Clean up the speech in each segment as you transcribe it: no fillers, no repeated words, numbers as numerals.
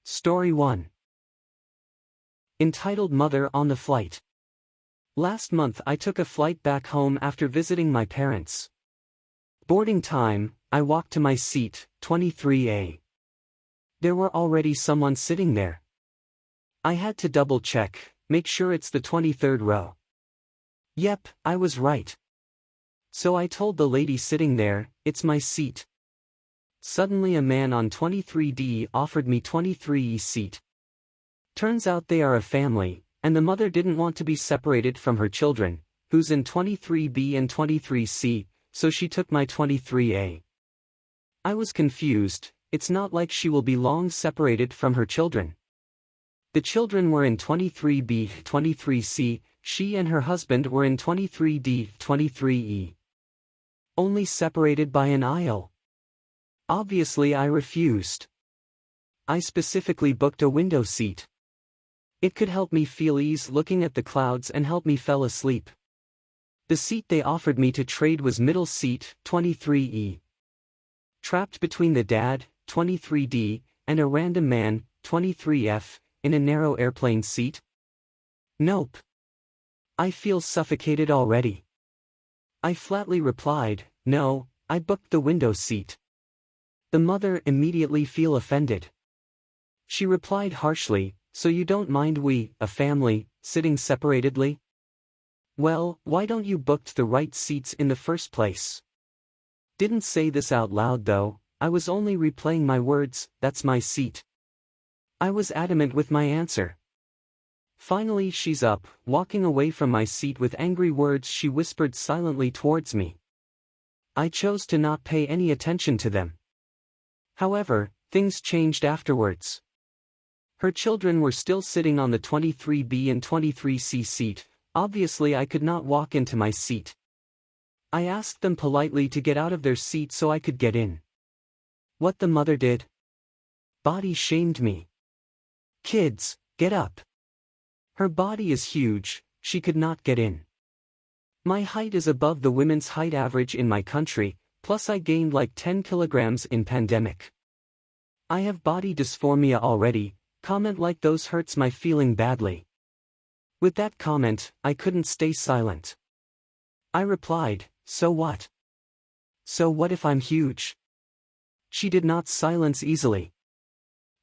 Story 1. Entitled Mother on the Flight. Last month I took a flight back home after visiting my parents. Boarding time, I walked to my seat, 23A. There were already someone sitting there. I had to double-check, make sure it's the 23rd row. Yep, I was right. So I told the lady sitting there, it's my seat. Suddenly a man on 23D offered me 23E seat. Turns out they are a family, and the mother didn't want to be separated from her children, who's in 23B and 23C, so she took my 23A. I was confused. It's not like she will be long separated from her children. The children were in 23B, 23C, she and her husband were in 23D, 23E. Only separated by an aisle. Obviously I refused. I specifically booked a window seat. It could help me feel ease looking at the clouds and help me fall asleep. The seat they offered me to trade was middle seat, 23E. Trapped between the dad, 23D, and a random man, 23F, in a narrow airplane seat? Nope. I feel suffocated already. I flatly replied, no, I booked the window seat. The mother immediately feel offended. She replied harshly, so you don't mind we, a family, sitting separatedly? Well, why don't you booked the right seats in the first place? Didn't say this out loud though, I was only replaying my words, that's my seat. I was adamant with my answer. Finally she's up, walking away from my seat with angry words she whispered silently towards me. I chose to not pay any attention to them. However, things changed afterwards. Her children were still sitting on the 23B and 23C seat. Obviously I could not walk into my seat. I asked them politely to get out of their seat so I could get in. What the mother did? Body shamed me. Kids, get up. Her body is huge, she could not get in. My height is above the women's height average in my country, plus I gained like 10 kilograms in pandemic. I have body dysphoria already, comment like those hurts my feeling badly. With that comment, I couldn't stay silent. I replied, so what? So what if I'm huge? She did not silence easily.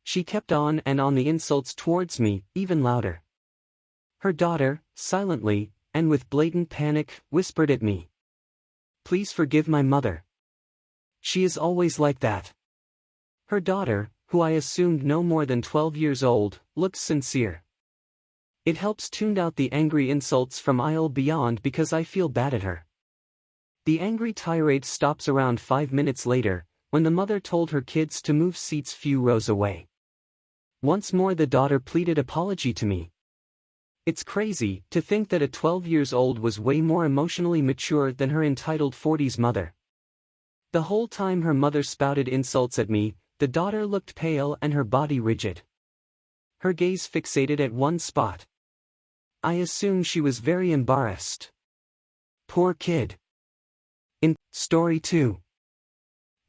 She kept on and on the insults towards me, even louder. Her daughter, silently, and with blatant panic, whispered at me. Please forgive my mother. She is always like that. Her daughter, who I assumed no more than 12 years old, looked sincere. It helps tune out the angry insults from aisle beyond because I feel bad at her. The angry tirade stops around 5 minutes later, when the mother told her kids to move seats few rows away. Once more the daughter pleaded apology to me. It's crazy to think that a 12 years old was way more emotionally mature than her entitled 40s mother. The whole time her mother spouted insults at me, the daughter looked pale and her body rigid. Her gaze fixated at one spot. I assume she was very embarrassed. Poor kid. Story 2.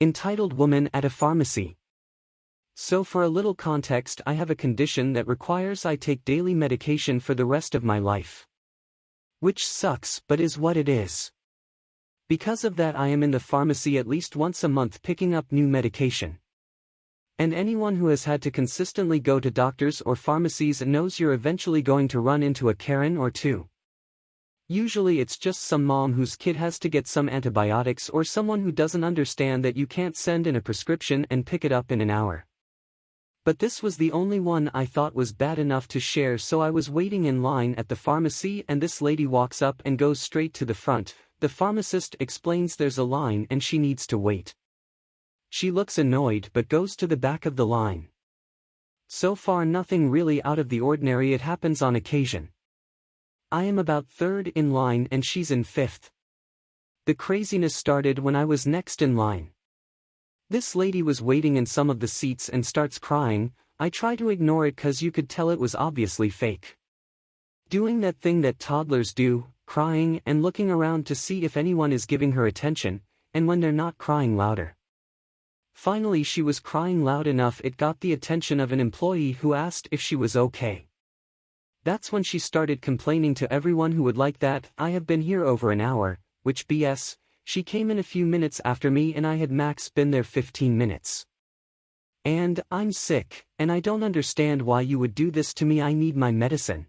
Entitled Woman at a Pharmacy. So for a little context, I have a condition that requires I take daily medication for the rest of my life. Which sucks, but is what it is. Because of that I am in the pharmacy at least once a month picking up new medication. And anyone who has had to consistently go to doctors or pharmacies knows you're eventually going to run into a Karen or two. Usually it's just some mom whose kid has to get some antibiotics or someone who doesn't understand that you can't send in a prescription and pick it up in an hour. But this was the only one I thought was bad enough to share, so I was waiting in line at the pharmacy and this lady walks up and goes straight to the front. The pharmacist explains there's a line and she needs to wait. She looks annoyed but goes to the back of the line. So far nothing really out of the ordinary, it happens on occasion. I am about third in line and she's in fifth. The craziness started when I was next in line. This lady was waiting in some of the seats and starts crying. I try to ignore it cause you could tell it was obviously fake. Doing that thing that toddlers do, crying and looking around to see if anyone is giving her attention, and when they're not, crying louder. Finally she was crying loud enough it got the attention of an employee who asked if she was okay. That's when she started complaining to everyone who would like that. I have been here over an hour, which BS, she came in a few minutes after me and I had max been there 15 minutes. And I'm sick, and I don't understand why you would do this to me. I need my medicine.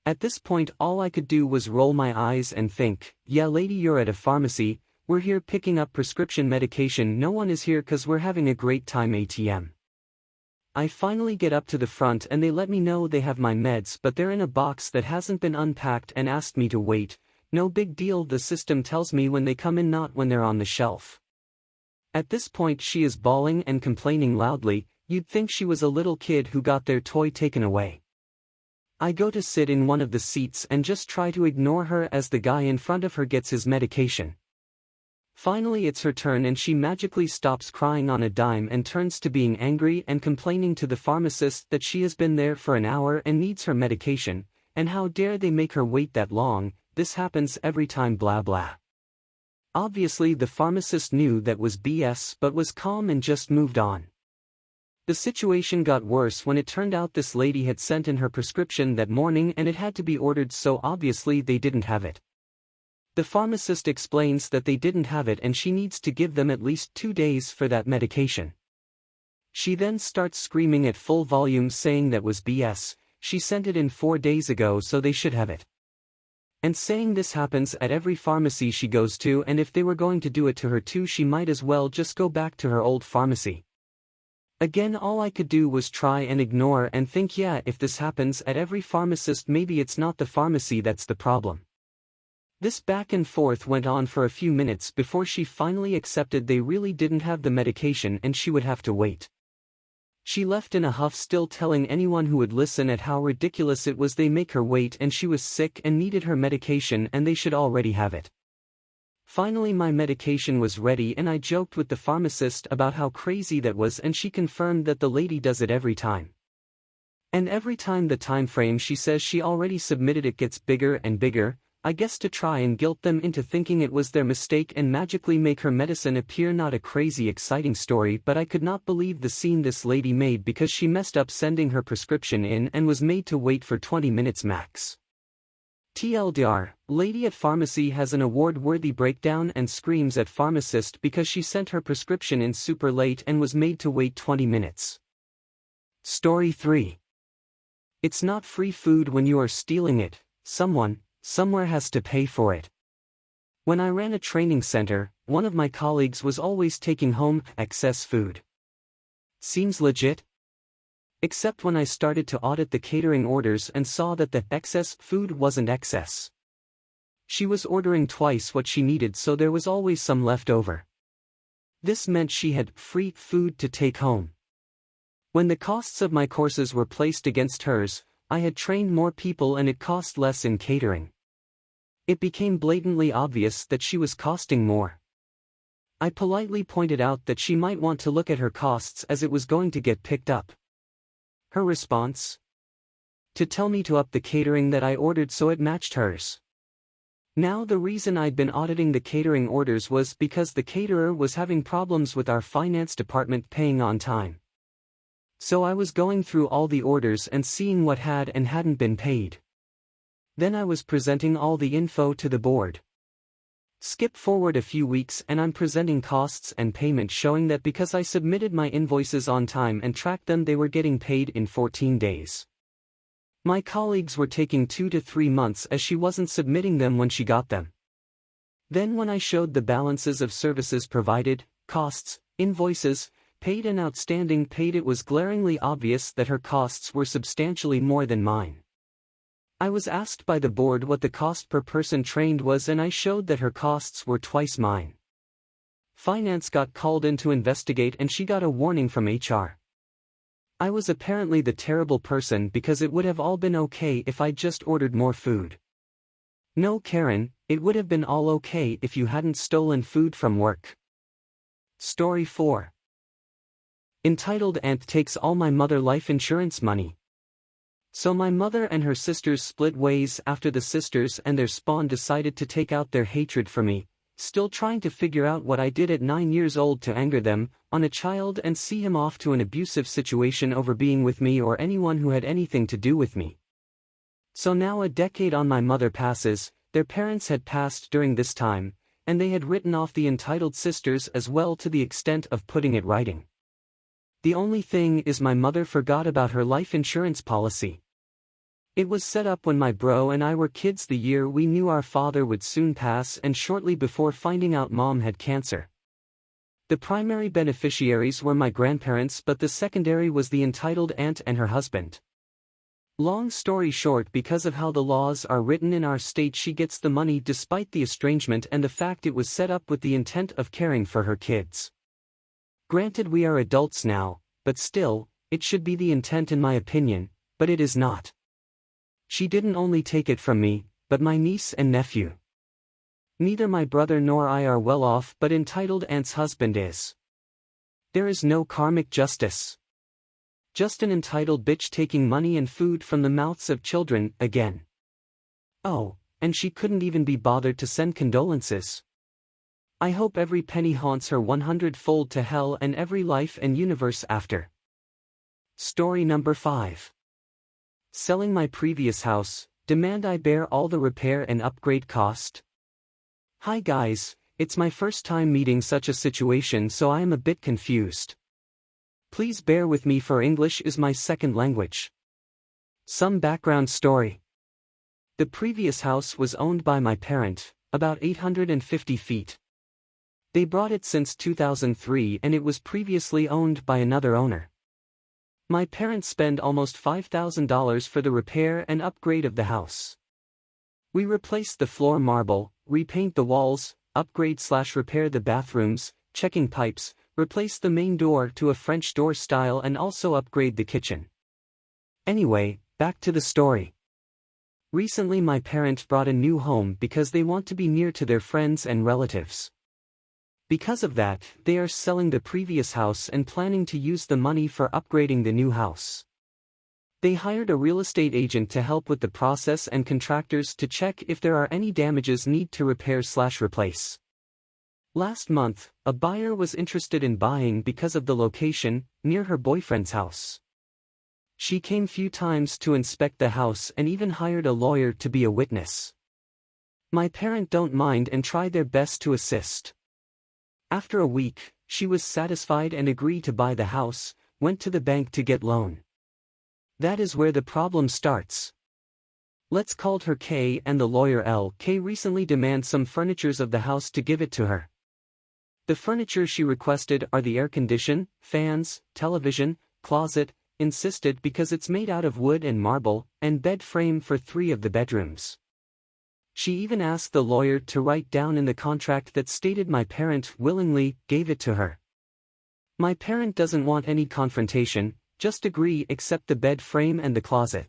At this point all I could do was roll my eyes and think, yeah lady, you're at a pharmacy, we're here picking up prescription medication, no one is here cause we're having a great time ATM. I finally get up to the front and they let me know they have my meds but they're in a box that hasn't been unpacked and asked me to wait. No big deal, the system tells me when they come in, not when they're on the shelf. At this point she is bawling and complaining loudly. You'd think she was a little kid who got their toy taken away. I go to sit in one of the seats and just try to ignore her as the guy in front of her gets his medication. Finally it's her turn and she magically stops crying on a dime and turns to being angry and complaining to the pharmacist that she has been there for an hour and needs her medication, and how dare they make her wait that long, this happens every time blah blah. Obviously the pharmacist knew that was BS but was calm and just moved on. The situation got worse when it turned out this lady had sent in her prescription that morning and it had to be ordered, so obviously they didn't have it. The pharmacist explains that they didn't have it and she needs to give them at least 2 days for that medication. She then starts screaming at full volume saying that was BS, she sent it in 4 days ago so they should have it. And saying this happens at every pharmacy she goes to, and if they were going to do it to her too she might as well just go back to her old pharmacy. Again all I could do was try and ignore and think, yeah, if this happens at every pharmacist maybe it's not the pharmacy that's the problem. This back and forth went on for a few minutes before she finally accepted they really didn't have the medication and she would have to wait. She left in a huff, still telling anyone who would listen at how ridiculous it was they make her wait and she was sick and needed her medication and they should already have it. Finally my medication was ready and I joked with the pharmacist about how crazy that was and she confirmed that the lady does it every time. And every time the time frame she says she already submitted it gets bigger and bigger, I guess to try and guilt them into thinking it was their mistake and magically make her medicine appear. Not a crazy exciting story, but I could not believe the scene this lady made because she messed up sending her prescription in and was made to wait for 20 minutes max. TLDR, lady at pharmacy has an award-worthy breakdown and screams at pharmacist because she sent her prescription in super late and was made to wait 20 minutes. Story 3. It's not free food when you are stealing it, someone, somewhere has to pay for it. When I ran a training center, one of my colleagues was always taking home excess food. Seems legit? Except when I started to audit the catering orders and saw that the excess food wasn't excess. She was ordering twice what she needed, so there was always some left over. This meant she had free food to take home. When the costs of my courses were placed against hers, I had trained more people and it cost less in catering. It became blatantly obvious that she was costing more. I politely pointed out that she might want to look at her costs as it was going to get picked up. Her response? To tell me to up the catering that I ordered so it matched hers. Now the reason I'd been auditing the catering orders was because the caterer was having problems with our finance department paying on time. So I was going through all the orders and seeing what had and hadn't been paid. Then I was presenting all the info to the board. Skip forward a few weeks and I'm presenting costs and payment showing that because I submitted my invoices on time and tracked them they were getting paid in 14 days. My colleagues were taking 2 to 3 months as she wasn't submitting them when she got them. Then when I showed the balances of services provided, costs, invoices, paid and outstanding paid, it was glaringly obvious that her costs were substantially more than mine. I was asked by the board what the cost per person trained was and I showed that her costs were twice mine. Finance got called in to investigate and she got a warning from HR. I was apparently the terrible person because it would have all been okay if I just ordered more food. No Karen, it would have been all okay if you hadn't stolen food from work. Story 4. Entitled Aunt takes all my mother life insurance money. So my mother and her sisters split ways after the sisters and their spawn decided to take out their hatred for me, still trying to figure out what I did at 9 years old to anger them, on a child and see him off to an abusive situation over being with me or anyone who had anything to do with me. So now a decade on, my mother passes, their parents had passed during this time, and they had written off the entitled sisters as well, to the extent of putting it writing. The only thing is, my mother forgot about her life insurance policy. It was set up when my bro and I were kids, the year we knew our father would soon pass and shortly before finding out mom had cancer. The primary beneficiaries were my grandparents, but the secondary was the entitled aunt and her husband. Long story short, because of how the laws are written in our state, she gets the money despite the estrangement and the fact it was set up with the intent of caring for her kids. Granted, we are adults now, but still, it should be the intent in my opinion, but it is not. She didn't only take it from me, but my niece and nephew. Neither my brother nor I are well off, but entitled aunt's husband is. There is no karmic justice. Just an entitled bitch taking money and food from the mouths of children, again. Oh, and she couldn't even be bothered to send condolences. I hope every penny haunts her 100-fold to hell and every life and universe after. Story number 5. Selling my previous house, demand I bear all the repair and upgrade cost? Hi guys, it's my first time meeting such a situation, so I am a bit confused. Please bear with me, for English is my second language. Some background story. The previous house was owned by my parent, about 850 feet. They bought it since 2003 and it was previously owned by another owner. My parents spent almost $5,000 for the repair and upgrade of the house. We replaced the floor marble, repaint the walls, upgrade/repair the bathrooms, checking pipes, replace the main door to a French door style and also upgrade the kitchen. Anyway, back to the story. Recently my parents bought a new home because they want to be near to their friends and relatives. Because of that, they are selling the previous house and planning to use the money for upgrading the new house. They hired a real estate agent to help with the process and contractors to check if there are any damages need to repair/replace. Last month, a buyer was interested in buying because of the location, near her boyfriend's house. She came few times to inspect the house and even hired a lawyer to be a witness. My parents don't mind and try their best to assist. After a week, she was satisfied and agreed to buy the house, went to the bank to get loan. That is where the problem starts. Let's call her K, and the lawyer L. K recently demands some furnitures of the house to give it to her. The furniture she requested are the air condition, fans, television, closet, insisted because it's made out of wood and marble, and bed frame for 3 of the bedrooms. She even asked the lawyer to write down in the contract that stated my parent willingly gave it to her. My parent doesn't want any confrontation, just agree except the bed frame and the closet.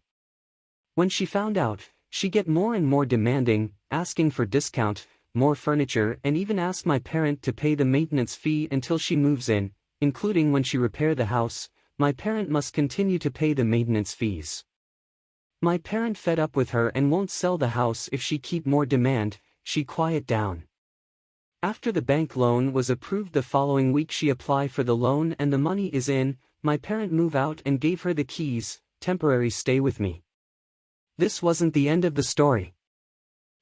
When she found out, she get more and more demanding, asking for discount, more furniture, and even asked my parent to pay the maintenance fee until she moves in, including when she repair the house. My parent must continue to pay the maintenance fees. My parent fed up with her and won't sell the house if she keep more demand. She quiet down. After the bank loan was approved the following week, she apply for the loan and the money is in. My parent move out and gave her the keys, temporary stay with me. This wasn't the end of the story.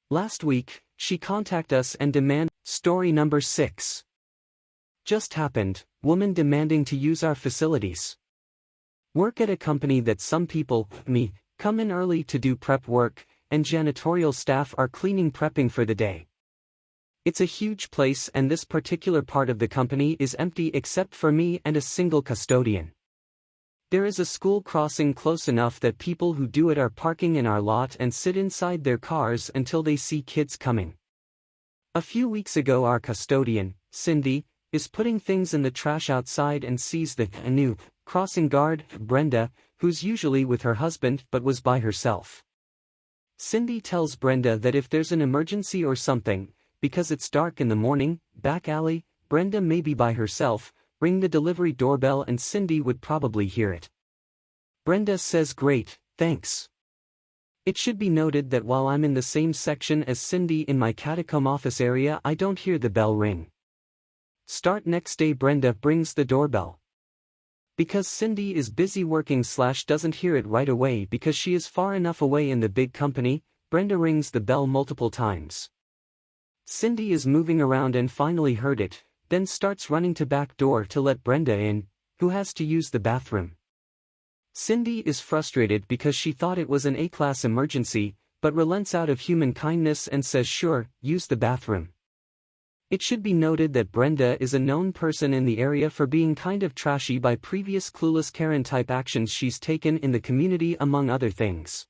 Last week, she contact us and demand. Story number 6. Just happened, woman demanding to use our facilities. Work at a company that some people, me, come in early to do prep work, and janitorial staff are cleaning prepping for the day. It's a huge place and this particular part of the company is empty except for me and a single custodian. There is a school crossing close enough that people who do it are parking in our lot and sit inside their cars until they see kids coming. A few weeks ago our custodian, Cindy, is putting things in the trash outside and sees the new crossing guard, Brenda, who's usually with her husband but was by herself. Cindy tells Brenda that if there's an emergency or something, because it's dark in the morning, back alley, Brenda may be by herself, ring the delivery doorbell and Cindy would probably hear it. Brenda says great, thanks. It should be noted that while I'm in the same section as Cindy in my catacomb office area, I don't hear the bell ring. Start next day. Brenda brings the doorbell. Because Cindy is busy working / doesn't hear it right away because she is far enough away in the big company, Brenda rings the bell multiple times. Cindy is moving around and finally heard it, then starts running to back door to let Brenda in, who has to use the bathroom. Cindy is frustrated because she thought it was an A-class emergency, but relents out of human kindness and says sure, use the bathroom. It should be noted that Brenda is a known person in the area for being kind of trashy by previous clueless Karen-type actions she's taken in the community, among other things.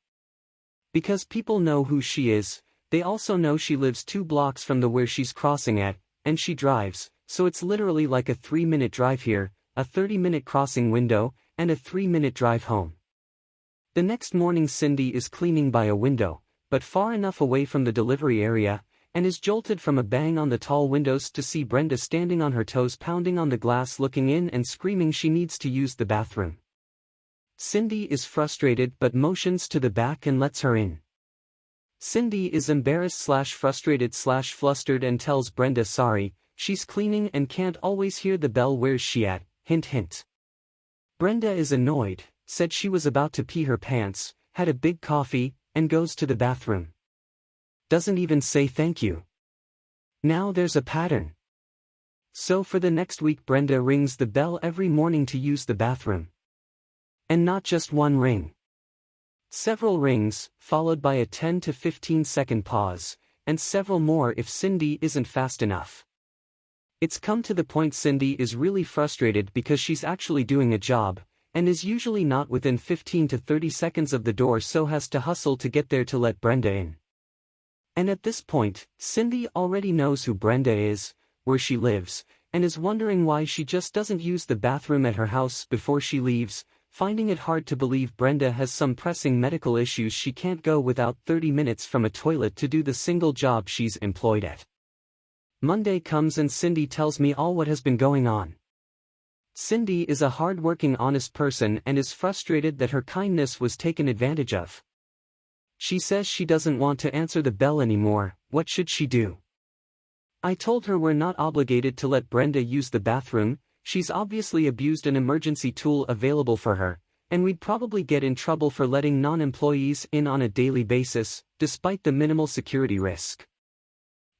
Because people know who she is, they also know she lives 2 blocks from the where she's crossing at, and she drives, so it's literally like a 3-minute drive here, a 30-minute crossing window, and a 3-minute drive home. The next morning Cindy is cleaning by a window, but far enough away from the delivery area, and is jolted from a bang on the tall windows to see Brenda standing on her toes pounding on the glass looking in and screaming she needs to use the bathroom. Cindy is frustrated but motions to the back and lets her in. Cindy is embarrassed / frustrated / flustered and tells Brenda sorry, she's cleaning and can't always hear the bell. Where's she at? Hint hint. Brenda is annoyed, said she was about to pee her pants, had a big coffee, and goes to the bathroom. Doesn't even say thank you. Now there's a pattern. So for the next week Brenda rings the bell every morning to use the bathroom. And not just one ring. Several rings, followed by a 10 to 15 second pause, and several more if Cindy isn't fast enough. It's come to the point Cindy is really frustrated because she's actually doing a job, and is usually not within 15 to 30 seconds of the door, so has to hustle to get there to let Brenda in. And at this point, Cindy already knows who Brenda is, where she lives, and is wondering why she just doesn't use the bathroom at her house before she leaves, finding it hard to believe Brenda has some pressing medical issues she can't go without 30 minutes from a toilet to do the single job she's employed at. Monday comes and Cindy tells me all what has been going on. Cindy is a hard-working, honest person and is frustrated that her kindness was taken advantage of. She says she doesn't want to answer the bell anymore. What should she do? I told her we're not obligated to let Brenda use the bathroom, she's obviously abused an emergency tool available for her, and we'd probably get in trouble for letting non-employees in on a daily basis, despite the minimal security risk.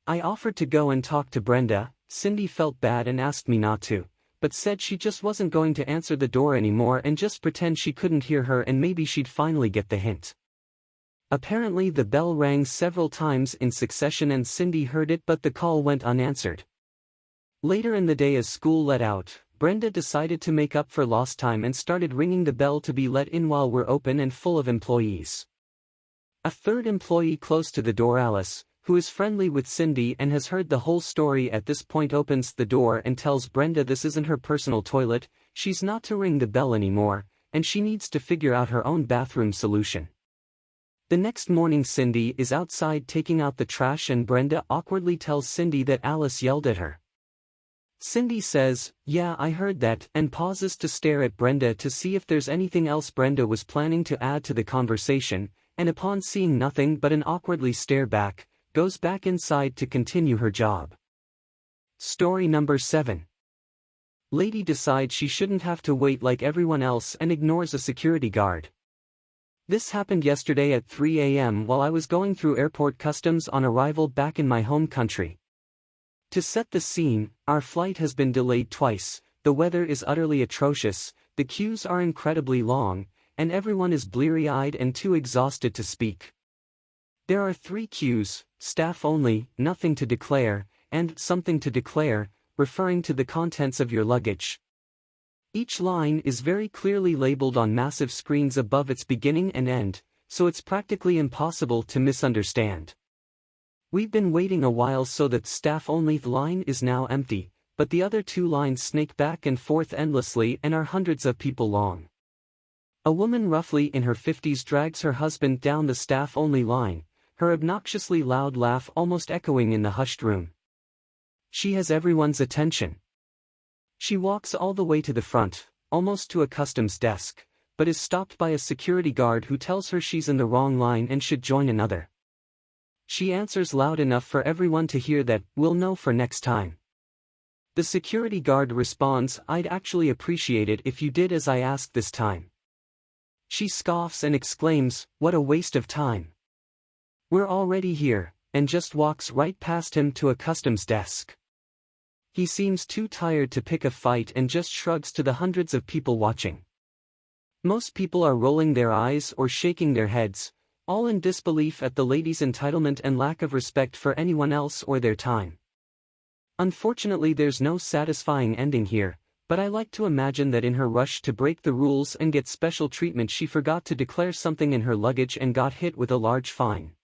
I offered to go and talk to Brenda. Cindy felt bad and asked me not to, but said she just wasn't going to answer the door anymore and just pretend she couldn't hear her and maybe she'd finally get the hint. Apparently the bell rang several times in succession and Cindy heard it, but the call went unanswered. Later in the day, as school let out, Brenda decided to make up for lost time and started ringing the bell to be let in while we're open and full of employees. A third employee close to the door, Alice, who is friendly with Cindy and has heard the whole story at this point, opens the door and tells Brenda this isn't her personal toilet, she's not to ring the bell anymore, and she needs to figure out her own bathroom solution. The next morning Cindy is outside taking out the trash and Brenda awkwardly tells Cindy that Alice yelled at her. Cindy says, "Yeah, I heard that," and pauses to stare at Brenda to see if there's anything else Brenda was planning to add to the conversation, and upon seeing nothing but an awkwardly stare back, goes back inside to continue her job. Story number 7. Lady decides she shouldn't have to wait like everyone else and ignores a security guard. This happened yesterday at 3 a.m. while I was going through airport customs on arrival back in my home country. To set the scene, our flight has been delayed twice, the weather is utterly atrocious, the queues are incredibly long, and everyone is bleary-eyed and too exhausted to speak. There are 3 queues: staff only, nothing to declare, and something to declare, referring to the contents of your luggage. Each line is very clearly labeled on massive screens above its beginning and end, so it's practically impossible to misunderstand. We've been waiting a while, so that staff-only line is now empty, but the other 2 lines snake back and forth endlessly and are hundreds of people long. A woman roughly in her 50s drags her husband down the staff-only line, her obnoxiously loud laugh almost echoing in the hushed room. She has everyone's attention. She walks all the way to the front, almost to a customs desk, but is stopped by a security guard who tells her she's in the wrong line and should join another. She answers loud enough for everyone to hear that, "We'll know for next time." The security guard responds, "I'd actually appreciate it if you did as I asked this time." She scoffs and exclaims, "What a waste of time. We're already here," and just walks right past him to a customs desk. He seems too tired to pick a fight and just shrugs to the hundreds of people watching. Most people are rolling their eyes or shaking their heads, all in disbelief at the lady's entitlement and lack of respect for anyone else or their time. Unfortunately, there's no satisfying ending here, but I like to imagine that in her rush to break the rules and get special treatment she forgot to declare something in her luggage and got hit with a large fine.